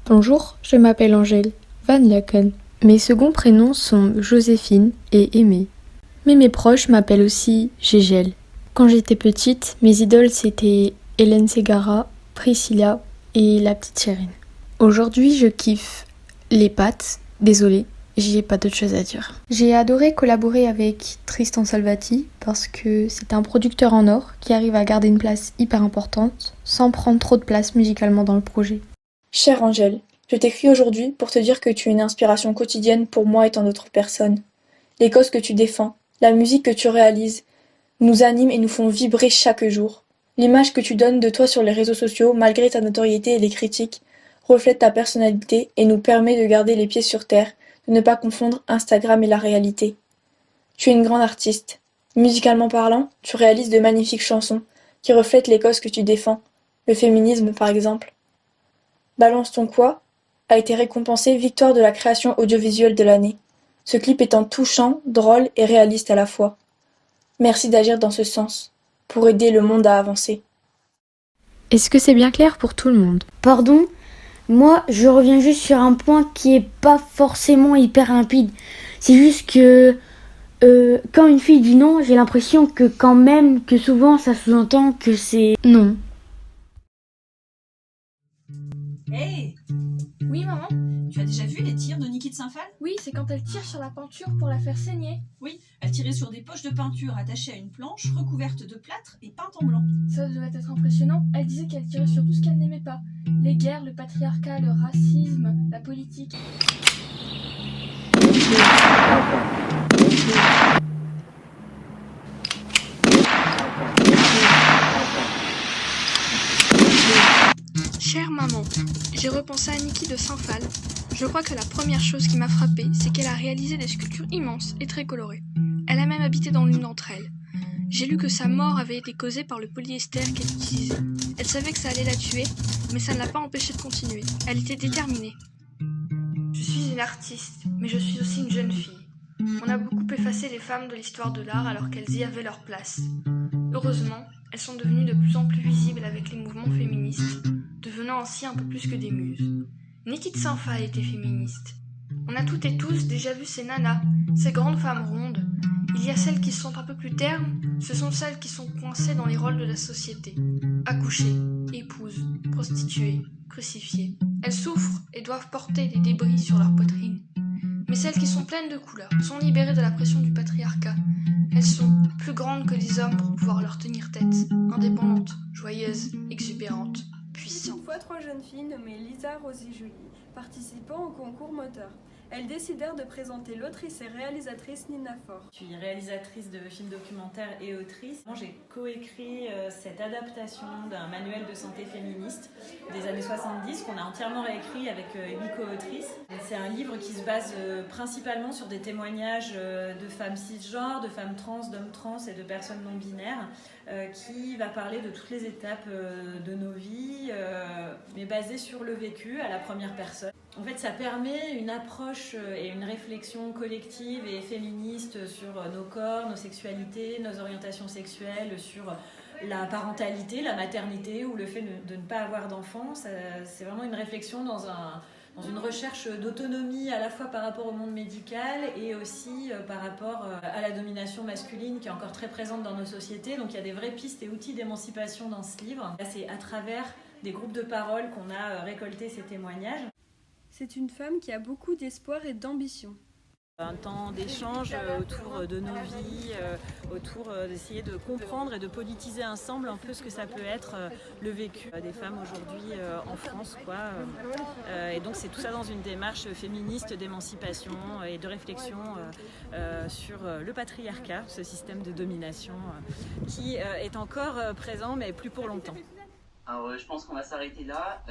Bonjour, je m'appelle Angèle Van Laken. Mes seconds prénoms sont Joséphine et Aimée. Mais mes proches m'appellent aussi Gégel. Quand j'étais petite, mes idoles c'était Hélène Ségara, Priscilla et la petite Chérine. Aujourd'hui, je kiffe les pâtes. Désolée, j'y ai pas d'autre chose à dire. J'ai adoré collaborer avec Tristan Salvati parce que c'est un producteur en or qui arrive à garder une place hyper importante sans prendre trop de place musicalement dans le projet. Chère Angèle, je t'écris aujourd'hui pour te dire que tu es une inspiration quotidienne pour moi et tant d'autres personnes. Les causes que tu défends, la musique que tu réalises, nous animent et nous font vibrer chaque jour. L'image que tu donnes de toi sur les réseaux sociaux, malgré ta notoriété et les critiques, reflète ta personnalité et nous permet de garder les pieds sur terre, de ne pas confondre Instagram et la réalité. Tu es une grande artiste. Musicalement parlant, tu réalises de magnifiques chansons qui reflètent les causes que tu défends, le féminisme par exemple. Balance ton quoi a été récompensé victoire de la création audiovisuelle de l'année. Ce clip étant touchant, drôle et réaliste à la fois. Merci d'agir dans ce sens, pour aider le monde à avancer. Est-ce que c'est bien clair pour tout le monde ? Pardon, moi je reviens juste sur un point qui est pas forcément hyper limpide. C'est juste que quand une fille dit non, j'ai l'impression que quand même, que souvent ça sous-entend que c'est non. Hey, Oui, maman? tu as déjà vu les tirs de Niki de Saint-Phal? Oui, c'est quand elle tire sur la peinture pour la faire saigner. Oui, elle tirait sur des poches de peinture attachées à une planche recouverte de plâtre et peinte en blanc. Ça devait être impressionnant. Elle disait qu'elle tirait sur tout ce qu'elle n'aimait pas. Les guerres, le patriarcat, le racisme, la politique. Chère maman, j'ai repensé à Niki de Saint-Phal. Je crois que la première chose qui m'a frappée, c'est qu'elle a réalisé des sculptures immenses et très colorées. Elle a même habité dans l'une d'entre elles. J'ai lu que sa mort avait été causée par le polyester qu'elle utilisait. Elle savait que ça allait la tuer, mais ça ne l'a pas empêchée de continuer. Elle était déterminée. Je suis une artiste, mais je suis aussi une jeune fille. On a beaucoup effacé les femmes de l'histoire de l'art alors qu'elles y avaient leur place. Heureusement, elles sont devenues de plus en plus visibles avec les mouvements féministes, devenant ainsi un peu plus que des muses. Niki de Saint-Phal était féministe. On a toutes et tous déjà vu ces nanas, ces grandes femmes rondes. Il y a celles qui sont un peu plus ternes, ce sont celles qui sont coincées dans les rôles de la société. Accouchées, épouses, prostituées, crucifiées. Elles souffrent et doivent porter des débris sur leur poitrine. Mais celles qui sont pleines de couleurs sont libérées de la pression du patriarcat. Elles sont plus grandes que les hommes pour pouvoir leur tenir tête, indépendantes, joyeuses, exubérantes, puissantes. Une fois, trois jeunes filles nommées Lisa, Rosie et Julie, participant au concours moteur. Elles décidèrent de présenter l'autrice et réalisatrice Nina Faure. Je suis réalisatrice de films documentaires et autrice. Moi, j'ai coécrit cette adaptation d'un manuel de santé féministe des années 70 qu'on a entièrement réécrit avec une co-autrice. C'est un livre qui se base principalement sur des témoignages de femmes cisgenres, de femmes trans, d'hommes trans et de personnes non binaires qui va parler de toutes les étapes de nos vies, mais basé sur le vécu à la première personne. En fait, ça permet une approche et une réflexion collective et féministe sur nos corps, nos sexualités, nos orientations sexuelles, sur la parentalité, la maternité ou le fait de ne pas avoir d'enfants. C'est vraiment une réflexion dans une recherche d'autonomie à la fois par rapport au monde médical et aussi par rapport à la domination masculine qui est encore très présente dans nos sociétés. Donc il y a des vraies pistes et outils d'émancipation dans ce livre. Là, c'est à travers des groupes de parole qu'on a récolté ces témoignages. C'est une femme qui a beaucoup d'espoir et d'ambition. Un temps d'échange autour de nos vies, autour d'essayer de comprendre et de politiser ensemble un peu ce que ça peut être le vécu des femmes aujourd'hui en France, quoi. Et donc c'est tout ça dans une démarche féministe d'émancipation et de réflexion sur le patriarcat, ce système de domination qui est encore présent mais plus pour longtemps. Alors je pense qu'on va s'arrêter là.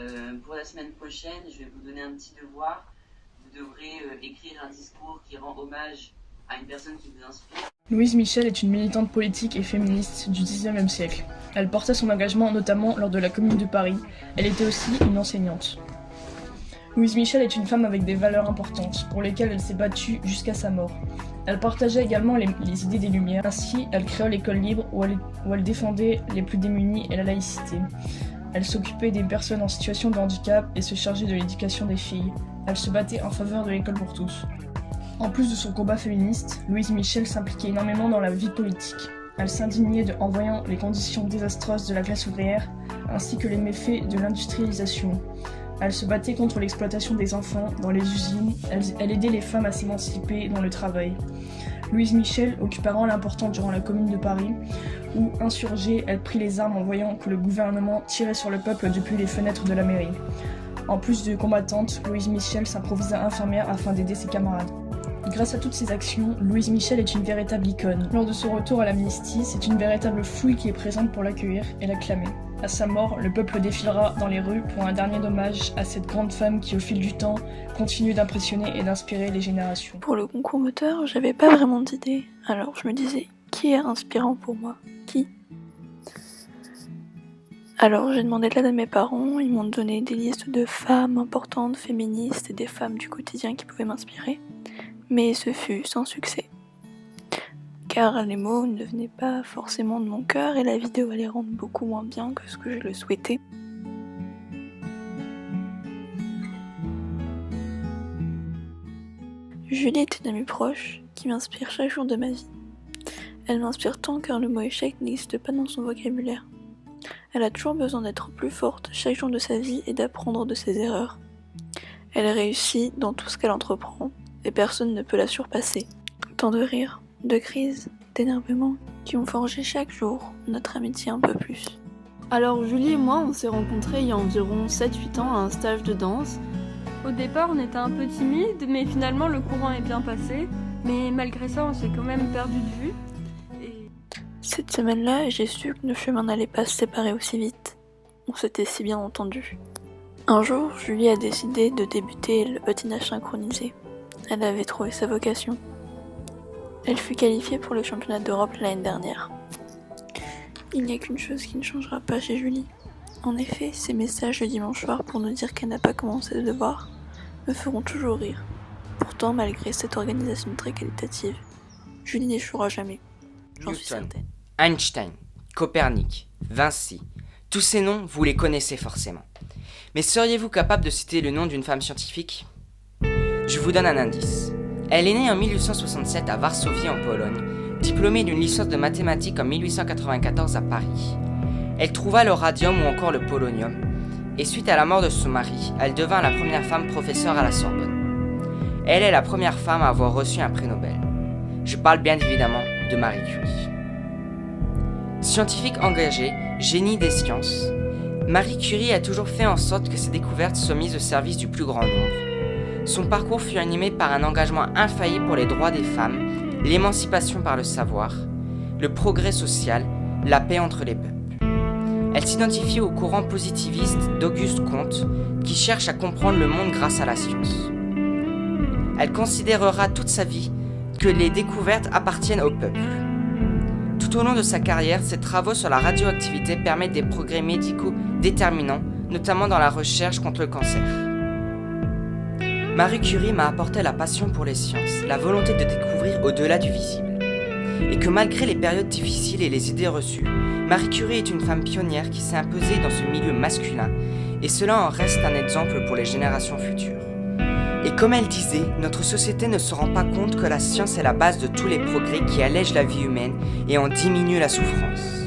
Pour la semaine prochaine, je vais vous donner un petit devoir. Vous devrez écrire un discours qui rend hommage à une personne qui vous inspire. Louise Michel est une militante politique et féministe du XIXe siècle. Elle portait son engagement notamment lors de la Commune de Paris. Elle était aussi une enseignante. Louise Michel est une femme avec des valeurs importantes, pour lesquelles elle s'est battue jusqu'à sa mort. Elle partageait également les idées des Lumières. Ainsi, elle créa l'école libre où elle défendait les plus démunis et la laïcité. Elle s'occupait des personnes en situation de handicap et se chargeait de l'éducation des filles. Elle se battait en faveur de l'école pour tous. En plus de son combat féministe, Louise Michel s'impliquait énormément dans la vie politique. Elle s'indignait en voyant les conditions désastreuses de la classe ouvrière, ainsi que les méfaits de l'industrialisation. Elle se battait contre l'exploitation des enfants dans les usines, elle aidait les femmes à s'émanciper dans le travail. Louise Michel occupa un rôle important durant la Commune de Paris, où, insurgée, elle prit les armes en voyant que le gouvernement tirait sur le peuple depuis les fenêtres de la mairie. En plus de combattante, Louise Michel s'improvisa infirmière afin d'aider ses camarades. Grâce à toutes ces actions, Louise Michel est une véritable icône. Lors de son retour à l'amnistie, c'est une véritable foule qui est présente pour l'accueillir et l'acclamer. À sa mort, le peuple défilera dans les rues pour un dernier hommage à cette grande femme qui, au fil du temps, continue d'impressionner et d'inspirer les générations. Pour le concours moteur, j'avais pas vraiment d'idée, alors je me disais, qui est inspirant pour moi ? Qui ? Alors j'ai demandé de l'aide à mes parents, ils m'ont donné des listes de femmes importantes, féministes et des femmes du quotidien qui pouvaient m'inspirer. Mais ce fut sans succès. Car les mots ne venaient pas forcément de mon cœur et la vidéo allait rendre beaucoup moins bien que ce que je le souhaitais. Julie est une amie proche qui m'inspire chaque jour de ma vie. Elle m'inspire tant car le mot échec n'existe pas dans son vocabulaire. Elle a toujours besoin d'être plus forte chaque jour de sa vie et d'apprendre de ses erreurs. Elle réussit dans tout ce qu'elle entreprend et personne ne peut la surpasser. Tant de rires, de crises, d'énervements qui ont forgé chaque jour notre amitié un peu plus. Alors Julie et moi, on s'est rencontrés il y a environ 7-8 ans à un stage de danse. Au départ, on était un peu timides, mais finalement le courant est bien passé. Mais malgré ça, on s'est quand même perdu de vue. Cette semaine-là, j'ai su que nos chemins n'allaient pas se séparer aussi vite. On s'était si bien entendus. Un jour, Julie a décidé de débuter le patinage synchronisé. Elle avait trouvé sa vocation. Elle fut qualifiée pour le championnat d'Europe l'année dernière. Il n'y a qu'une chose qui ne changera pas chez Julie. En effet, ses messages le dimanche soir pour nous dire qu'elle n'a pas commencé le devoir me feront toujours rire. Pourtant, malgré cette organisation très qualitative, Julie n'échouera jamais. J'en suis certaine. Einstein, Copernic, Vinci, tous ces noms, vous les connaissez forcément. Mais seriez-vous capable de citer le nom d'une femme scientifique ? Je vous donne un indice. Elle est née en 1867 à Varsovie en Pologne, diplômée d'une licence de mathématiques en 1894 à Paris. Elle trouva le radium ou encore le polonium, et suite à la mort de son mari, elle devint la première femme professeure à la Sorbonne. Elle est la première femme à avoir reçu un prix Nobel. Je parle bien évidemment de Marie Curie. Scientifique engagée, génie des sciences, Marie Curie a toujours fait en sorte que ses découvertes soient mises au service du plus grand nombre. Son parcours fut animé par un engagement infaillible pour les droits des femmes, l'émancipation par le savoir, le progrès social, la paix entre les peuples. Elle s'identifie au courant positiviste d'Auguste Comte, qui cherche à comprendre le monde grâce à la science. Elle considérera toute sa vie que les découvertes appartiennent au peuple. Tout au long de sa carrière, ses travaux sur la radioactivité permettent des progrès médicaux déterminants, notamment dans la recherche contre le cancer. Marie Curie m'a apporté la passion pour les sciences, la volonté de découvrir au-delà du visible. Et que malgré les périodes difficiles et les idées reçues, Marie Curie est une femme pionnière qui s'est imposée dans ce milieu masculin, et cela en reste un exemple pour les générations futures. Et comme elle disait, notre société ne se rend pas compte que la science est la base de tous les progrès qui allègent la vie humaine et en diminuent la souffrance.